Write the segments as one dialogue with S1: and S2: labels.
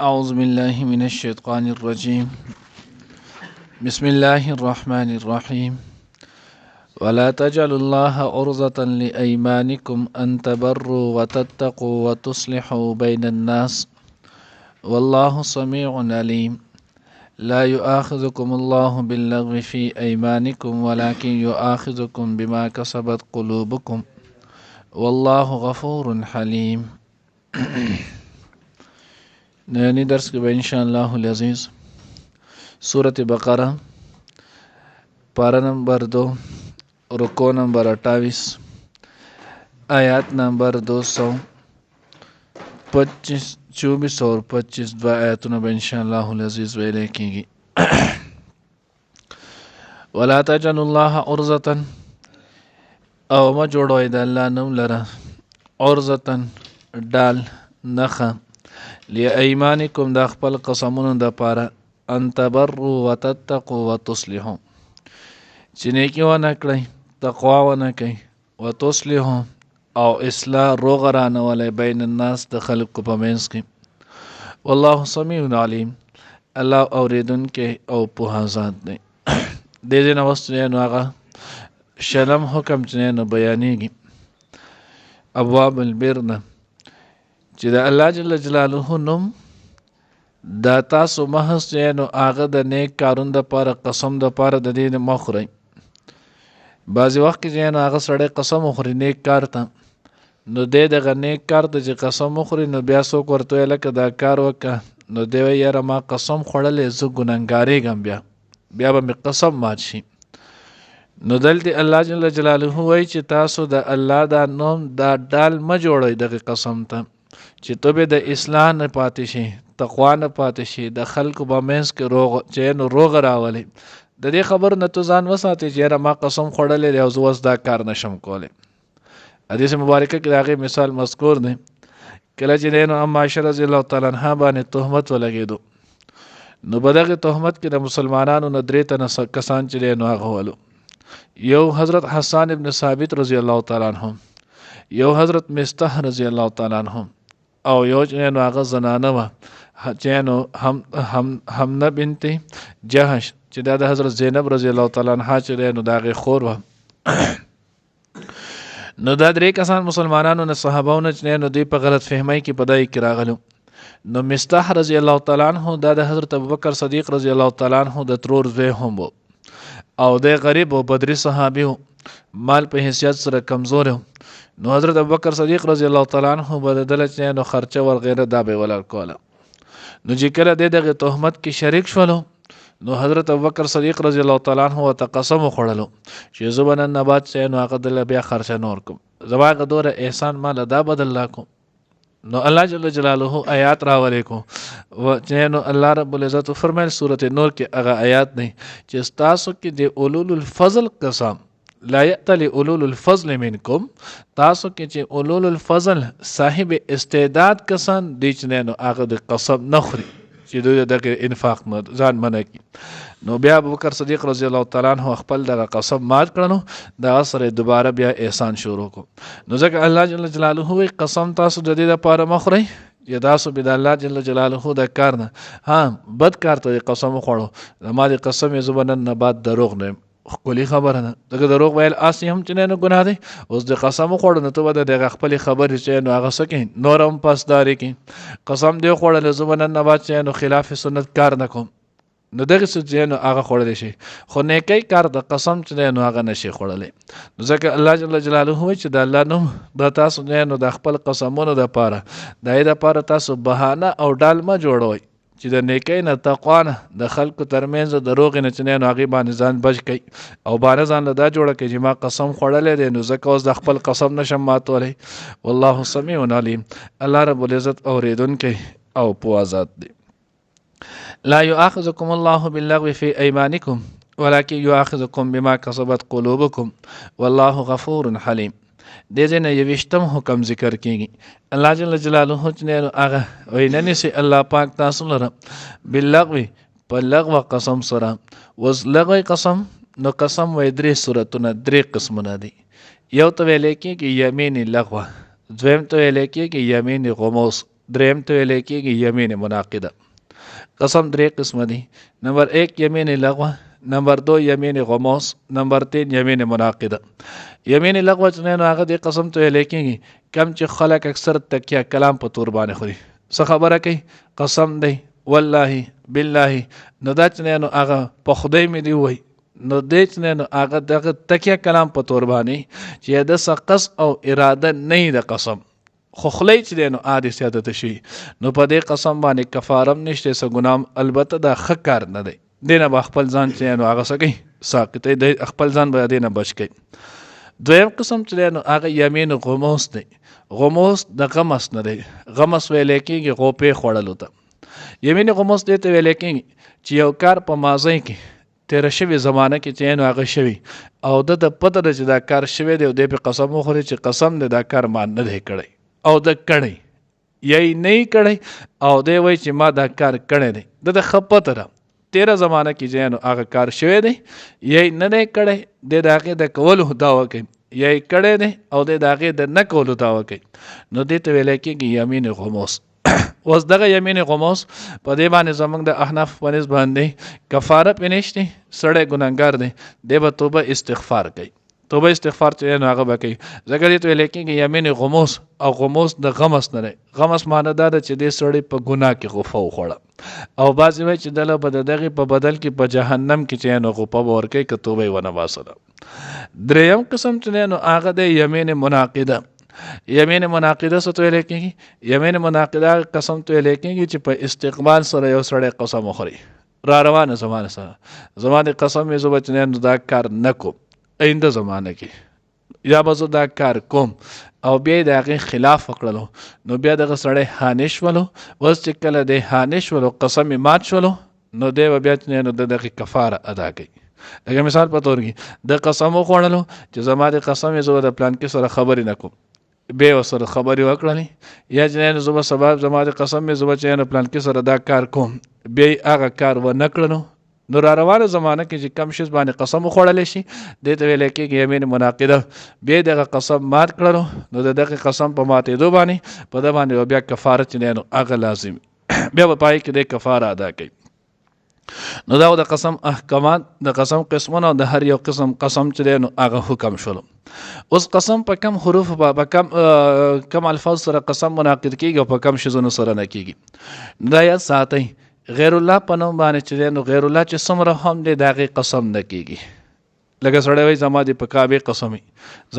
S1: أعوذ بالله من الشيطان الرجيم بسم الله الرحمن الرحيم ولا تجعلوا الله عرضة لأيمانكم أن تبروا وتتقوا وتصلحوا بين الناس والله سميع عليم لا يؤاخذكم الله باللغو في أيمانكم ولكن يؤاخذكم بما كسبت قلوبكم والله غفور حليم نانی درس کے بعد انشاءاللہ العزیز سورۃ بقرہ پارہ نمبر 2 رکوع نمبر 28 آیات نمبر 225 24 اور 25 دو آیاتوں میں انشاءاللہ العزیز ویلے کی گی ولا تجعلوا الله عرضة او ما جوړوئ د الله نوم لره عرضة ډال نخه لایمانکم د خپل قسمونو د پاره ان تبروا وتتقوا وتصلحوا چې نیکی ونه کړئ تقوا ونه کوي وتصلحوا او اصلاح روغ رانولی بین الناس د خلقو په منځ کې والله سمیع علیم الله اوریدونکی او پوهه ذات دی دې نه وروسته نو هغه شلم حکم چې نو بیانېږي ابواب البر نه چې د الله جل جلاله نوم دا تاسو محض نو هغه د نیک کارونو دپاره قسم دپاره د دې نه مه خورئ بعضې وخت کې چې نو هغه سړی قسم وخوري نیک کار ته نو دی دغه نیک کار ته چې قسم وخوري نو بیا څوک ورته وایي لکه دا کار وکړه نو دی وایي یاره ما قسم خوړلی زه ګنهګارېږم بیا به مې قسم مات شي نو دلته الله جل جلاله وایي چې تاسو د الله دا نوم دا ډال مه جوړئ دغه قسم ته چې تو به د اصلاح نه پاتې شي تقوا نه پاتې شي د خلکو په منځ کې روغ راولي د دې خبر نه تو ځان وساتې چې یاره ما قسم خوړلی دی او زه اوس دا کار نشم کولی حدیث مبارکه کې د هغې مثال مذکور دی کله چې دی نو ام عایشه رضی الله تعالی عنها باندې تهمت ولګېدو نو په دغې تهمت کې د مسلمانانو نه 3 تنه کسان چې دی نو هغه ولو یو حضرت حسان ابن ثابت رضی الله تعالی عنه یو حضرت مستح رضی الله تعالی عنه او یو چې نو هغه زنانه وه چې نو حمنه بنت جهش چې دا د حضرت زینب رضی الله تعالی عنها چې دی نو د هغې خور وه نو دا 3 کسان مسلمانانو نه صحابهونه چې نو دوی په غلط فهمۍ کې په دای کې راغلو نو مستح رضی الله تعالی عنه دا د حضرت ابوبکر صدیق رضی الله تعالی عنه د ترور زوی هم و او د غریب او بدري صحابي و مال په حیثیت سره کمزور و نو حضرت ابوبکر صدیق رضی الله تعالی عنه بدله چې نو خرچه ور غیره دا به ولر کوله نو چې کله دغه تهمت کې شریک شولو نو حضرت ابوبکر صدیق رضی الله تعالی عنه ته قسم وخوړلو چې زه به نن نه بعد چې نو هغه دله بیا خرچه نور کوم زما هغه دوره احسان مال دا بدل لا کوم نو الله جل جلاله آیات راولې کو چې نو الله رب العزت فرمایل سورۃ نور کې هغه آیات دی چې تاسو کې د اولول الفضل قسم لا یأتل اولول الفضل منکم تاسو کې چې اولول الفضل صاحب استعداد کسان دی چې نو هغه د قسم نخوري چې دوی دغه انفاق ځان منع کی نو بیا ابوبکر صدیق رضی الله تعالی عنہ خپل دغه قسم مات کړنو دا سره دوباره بیا احسان شروع کو نو ځکه الله جل جلاله وی قسم تاسو د دې لپاره مخوري یا تاسو به د الله جل جلاله د کار نه ها بد کار ته قسم خوړو ما دې قسم یې زبنن نه بعد دروغ نه خپلی خبره نه دغه دروغ ویل اسی هم چې نه ګناه دی اوس د قسم خوړو نو ته به دغه خپل خبرې چې نو هغه سکه نورم پاسداري کې قسم دی خوړل زبنن نه بعد چې نو خلاف سنت کار نه کوم نو دغه څه نو هغه خوړلی شي خو نیکی کار د قسم چې نو هغه نشي خوړلی نو ځکه الله جل جلاله وایي چې د الله نوم د تاسو نو د خپل قسمونو دپاره د هغې دپاره تاسو بهانه او ډال مه جوړوئ چې د نیکی نه تقوا نه د خلکو ترمنځ د روغې نه چې نو هغې باندې ځان بچ کوي او باندې ځان له دا جوړه کوي چې ما قسم خوړلی دی نو ځکه اوس د خپل قسم نشم ماتولی والله سمیع علیم الله رب العزت اوریدونکی او پوه ذات دی لا يؤاخذكم الله باللغو في أيمانكم ولكن يؤاخذكم بما كسبت قلوبكم والله غفور حليم دې ځای نه 20م حکم ذکر کیږي الله جل جلاله چې نو هغه وینا نیسي الله پاک تاسو لره باللغو په لغو قسم سره وز لغو قسم نو قسم وې 3 صورتونه 3 قسمونه دي یو ته ویل کېږي یمین لغو دویم ته ویل کېږي یمین غموس دریم ته ویل کېږي یمین منعقده. قسم 3 قسمه دي. نمبر 1 یمین لغوه، نمبر 2 یمین غموس، نمبر 3 یمین منعقده. یمین لغوه چې نو هغه د قسم ته ویل کېږي کم چې خلک اکثر تکیه کلام په تور باندې خوري. څه خبره کوي؟ قسم دی والله بالله، نو دا چې نو هغه په خدای مې دی وای، نو دې چې نو هغه دغه تکیه کلام په تور باندې چې د څه قصد او اراده نه د قسم خو خلی چې نو عادي سیادت شي، نو په دې قسم باندې کفارم نشته، څه ګنام البته دا ښه کار نه دی. دینه به خپل ځان چې نو هغه څه کوي ساقط دی، خپل ځان به دینه بچ کوي. دویم قسم چې نو هغه یمین غموس دی. غموس د غمس نه دی، غمس ویل کېږي غوپې خوړلو ته. یمین غموس دی ته ویل کېږي چې یو کار په ماضی کې تیره شوې زمانه کې چې نو هغه شوي او د پته ده چې دا کار شوی دی او دی په قسم وخوري چې قسم دی دا کار ما نه دی کړی او د کړی یی نه کړی او دی وایي چې ما دا کار کړی دی، د ښه پته ده تیره زمانه کې چې نو هغه کار شوی دی یی نه دی کړی، دی د هغې د کولو دعوه کوي، یی کړی دی او دی د هغې د نه کولو دعوه کوي، نو دې ته ویلی کېږي یمین غموس. اوس دغه یمین غموس په دې باندې زموږ د احناف په نسبت باندې کفاره پې نشته، سړی ګناهګار دی، دی به توبه استغفار کوي. توبه استغفار چې نو هغه به کوي، ځکه دې ته ویلی کېږي یمین غموس، او غموس د غمس نه دی. غمس معنی دا ده چې دې سړی په ګناه کې غوفه وخوړه، او بعضې وایي چې دله به د دغې په بدل کې په جهنم کې چې نو غوپه به ورکوي که توبه یې ونه باسله. دریم قسم چې نو هغه دی یمین منعقده. یمین منعقده څه ته ویلی کېږي؟ یمین منعقده قسم ته ویلی کېږي چې په استقبال سره یو سړی قسم وخوري، را روانه زمانه سره زما د قسم یې زه به چې دا کار نه کوم آینده زمانه کې، یا به زه دا کار کوم او بیا یې د هغې خلاف وکړلو، نو بیا دغه سړی حانې شولو. اوس چې کله دی حانې شولو قسم یې مات شولو، نو دی به بیا چې نو د دغې کفاره ادا کوي. لکه مثال په تور کې د قسم وخوړلو چې زما د قسم یې زه د پلان کې سره خبرې نه کوم، بیا ورسره خبرې وکړلې، یا چې نو زه به سبا زما د قسم یې زه به چې پلان کې سره دا کار کوم، بیا یې هغه کار ونه کړلو، نو را روانه زمانه کې چې کم شیز باندې قسم وخوړلی شي دې ته ویلی کېږي یمین منعقده. بیا یې دغه قسم مات کړلو، نو د دغې قسم په ماتېدو باندې په ده باندې بیا کفاره چې نو هغه لازم بیا به پای کې د کفاره ادا کوي. نو دا د قسم احکامات، د قسم قسمونه او د هر یو قسم قسم چې نو هغه حکم شولو. اوس قسم په کم حروف په کم الفاظ سره قسم منعقد کېږي او په کم شیزونو سره نه کېږي. دا یاد ساتئ، غیر الله په نوم باندې چې نو غیر الله چې څومره هم دی د هغې قسم نه کېږي. لکه سړی وایي زما د په کعبې قسمي،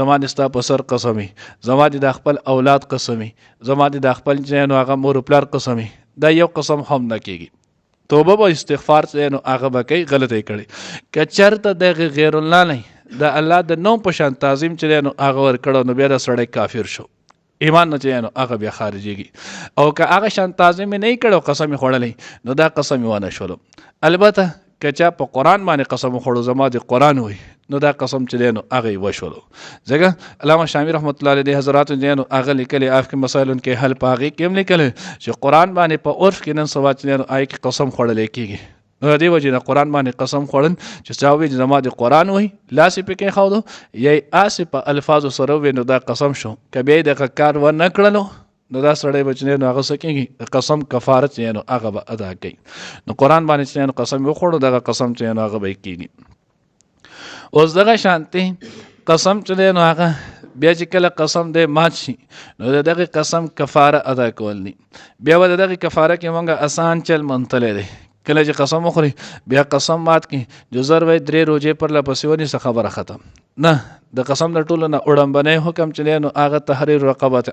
S1: زما د ستا په سر قسمي، زما د خپل اولاد قسمي، زما د خپل چې نو هغه مور پلار قسمي، دا یو قسم هم نه کېږي. توبه به استغفار چې نو هغه به کوي، غلطه یې کړې. که چېرته دغه غیر الله نه د الله د نوم په شان تعظیم چې نو هغه ورکړو، نو بیا د سړی کافر شو، ایمان نه چې نو هغه بیا خارجېږي. او که هغه شان تعظیم یې نه یې کړی، قسم یې خوړلی، نو دا قسم یې ونه شولو. البته که چا په قرآن باندې قسم وخوړو، زما د قرآن وي، نو دا قسم چې دی نو هغه یې وشولو. ځکه علامه شامی رحمت الله علیه د حضراتو دی نو هغه لیکلی افق مسایلو کې حل په هغې کې هم لیکلی چې قرآن باندې په عرف کې نن سبا چې دی نو هغې کې قسم خوړلی کېږي. نو د دې وجې د قرآن باندې قسم خوړل چې چا ووایي چې زما د قرآن وایي، لاس یې پکې ایښودو یا یې اسې په الفاظو سره ووایي، نو دا قسم شو. که بیا یې دغه کار ونه کړلو، نو دا سړی به چې نو هغه څه کېږي، قسم کفاره چې نو هغه به ادا کوي. نو قرآن باندې چې نو قسم وخوړو، دغه قسم چې نو هغه به یې کېږي. اوس دغه شانتي قسم چې دی نو هغه بیا چې کله قسم دی مات شي، نو د دغې قسم کفاره ادا کول دي. بیا به د دغې کفاره کې مونږ اسان چل منتلی دی. کله چې قسم وخوري بیا قسم مات کړي، جو زر وایي 3 روژې پرله پسې ونیسه، خبره ختم. نه، د قسم د ټولو نه وړاندنی حکم چې دی نو هغه تحریر رقبه ته،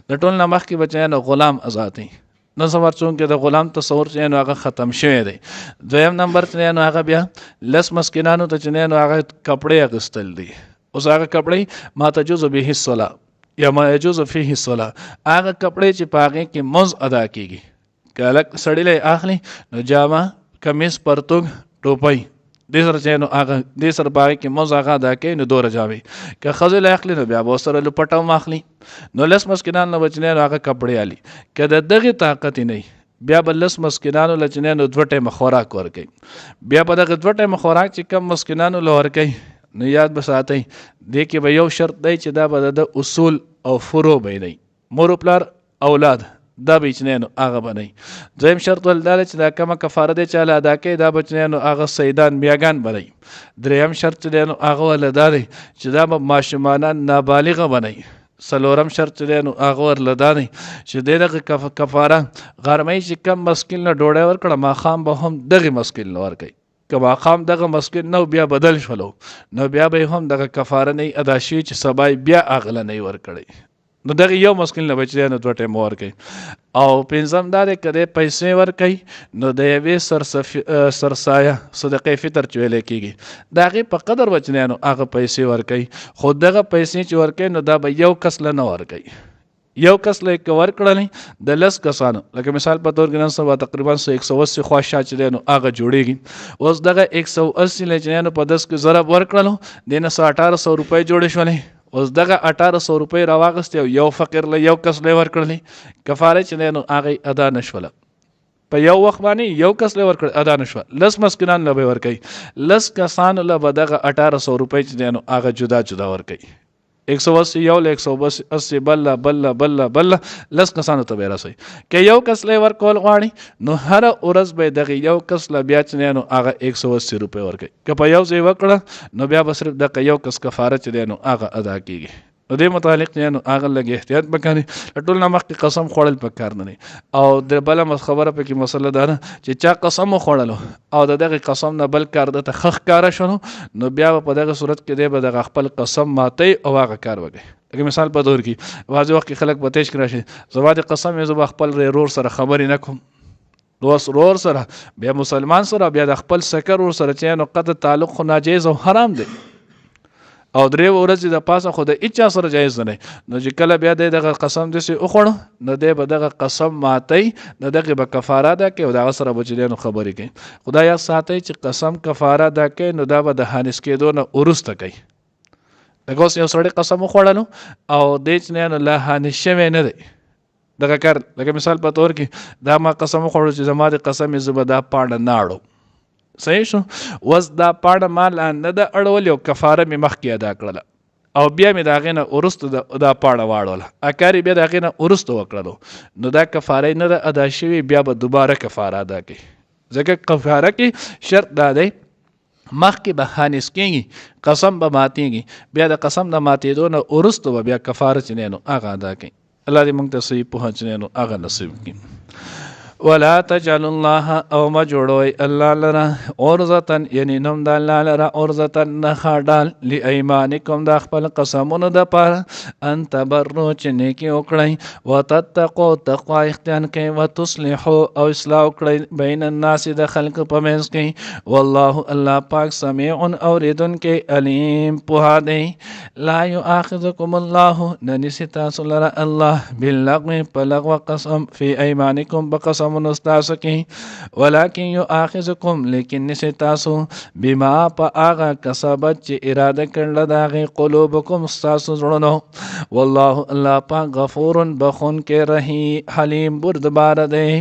S1: د ټول نه مخکې به چې نو غلام ازادي. نن سبا چونکې د غلام تصور چې نو هغه ختم شوی دی. دویم نمبر چې نو هغه بیا 10 مسکینانو ته چې نو هغه کپړې اخیستل دي. اوس هغه کپړې ما تجوز به الصلاة یا ما یجوز فیه الصلاة، هغه کپړې چې په هغې کې مونځ ادا کېږي. که هلک سړی لی اخلي، نو جامه، کمیس، پرتوګ، ټوپۍ، دې سره چې نو هغه دې سره په هغې کې مونځ هغه ادا کوي، نو دوره جامې. که ښځې لی اخلي، نو بیا به ورسره لوپټه هم اخلي. نو 10 مسکینانو نه به چې نو هغه کپړې الي. که د دغې طاقت یې نه وي، بیا به 10 مسکینانو له چې نو 2 ټیمه خوراک ورکوي. بیا په دغه 2 ټیمه خوراک چې کم مسکینانو له ورکوي، نو یاد به ساتئ دې کې به یو شرط دی چې دا به د اصول او فروع به دی، مور پلار اولاد دا به چې نو هغه بنئ. دویم شرط ولدا چې دا کومه کفاره دی چاله ادا کوي دا به چې نو هغه سیدان بیاګان بنئ. دریم شرط دی نو هغه ولدا دی چې دا به ماشومانان نابالغه بنئ. څلورم شرط دی نو هغه ورلدا دی چې دغه کفاره غرمۍ چې کم مسکین نه ډوډۍ ورکړه ماښام به هم دغه مسکین نه ورکوي. که ماښام دغه مسکین نه بیا بدل شولو نو بیا به هم دغه کفاره نه ادا شي چې سبا بیا هغله نه ورکړي. نو دغه یو مسکین له بچی نو دوه ټیمه ورکوي. او پنځم دا دی که دی پیسې ورکوي نو د یوې سرسایه صدقې فطر چې ویلی کېږي د هغې په قدر بچنیانو هغه پیسې ورکوي. خو دغه پیسې چې ورکوي نو دا به یو کس له نه ورکوي. یو کس له که ورکړلی د 10 کسانو لکه مثال په طور کې نن سبا تقریبا 180 خواهشات چې دی نو هغه جوړېږي. اوس دغه 180 لچنیانو په 10 کې ضرب ورکړلو دې نه 1800 روپۍ جوړې شولې. اوس دغه 1800 روپۍ راواغستې او یو فقیر له یو کس له ورکړلی کفاره چې دی نو هغې ادا نه شوله. په یو وخت باندې یو کس له ورکړ ادا نه شوه. 10 مسکینان له به ورکوي. 10 کسانو له به دغه 1800 روپۍ چې دی نو هغه جدا جدا ورکوي. 180 یو له 180 بل 10 کسانو ته به رسوي. که یو کس له ورکول غواړي نو هره ورځ به دغه یو کس له بیا چې دی نو هغه 180 روپۍ ورکوي. که په یو ځای وکړه نو بیا به صرف دغه یو کس کفاره چې دی نو هغه ادا کېږي. نو دې متعلق دی نو هغه لږ احتیاط پکار دی. له ټول نه مخکې قسم خوړل پکار نه دی. او د بله خبره پکې مسله ده چې چا قسم وخوړلو او د دغه قسم نه بل کار دته ښه ښکاره شو نو بیا به په دغه صورت کې دی به دغه خپل قسم ماتوي او هغه کار وکړي. لکه مثال په طور کې بعضې وخت کې خلک په تیش کې راشي زما د قسم زه به خپل ورور سره خبرې نه کوم. اوس ورور سره بیا مسلمان سره بیا د خپل سکر ورور سره چې نو قطع تعلق خو ناجیز او حرام دی. او 3 ورځې د پاسه خو د هیچا سره جایز نه دی. نو چې کله بیا دی دغه قسم داسې وخوړو نو دی به دغه قسم ماتوي نو دغې به کفاره ادا کوي او د هغه سره به چې دی نو خبرې کوي. خدای یاد ساتئ چې قسم کفاره ادا کوي نو دا به د حانس کېدو نه وروسته کوي. لکه اوس یو سړی قسم وخوړلو او دی چې نو لا حانس شوی نه دی دغه کار. لکه مثال په طور کې دا ما قسم وخوړو چې زما د قسم زه به دا پاڼه نه اړو. صحیح شو. اوس دا پاڼه ما لا نه ده اړولې او کفاره مې مخکې ادا کړله او بیا مې د هغې نه وروسته دا پاڼه واړوله اکار یې بیا د هغې نه وروسته وکړلو نو دا کفاره نه ده ادا شوې بیا به دوباره کفاره ادا کوي. ځکه کفاره کې شرط دا دی مخکې به حانس کېږي قسم به ماتېږي بیا د قسم د ماتېدو نه وروسته به بیا کفاره چې دی نو هغه ادا کوي. الله دې موږ ته صحیح پوهه چې دی نو هغه نصیب کړي. ولا تجعل الله او ما جوړوي الله لرا عرضتن یعنی نوم د الله لرا عرضتن نه ډال لایمانکم د خپل قسمونو د پاره ان تبرو چې نیکی وکړئ وتتقوا تقوا اختیار کوي وتصلحوا او اصلاح وکړئ بین الناس د خلق په منځ کې والله الله پاک سمیع اوریدونکی علیم پوها دی. لا یؤاخذکم الله ننسی تاسو لرا الله باللغو په لغو قسم فی ایمانکم بقسم منستاسو کې ولکن یؤاخذکم لیکن نسی تاسو بما په هغه کسبت چې اراده کړله د هغې قلوبکم ستاسو زړونو والله الله پاک غفور بخون کې رحیم حلیم بردباره دی.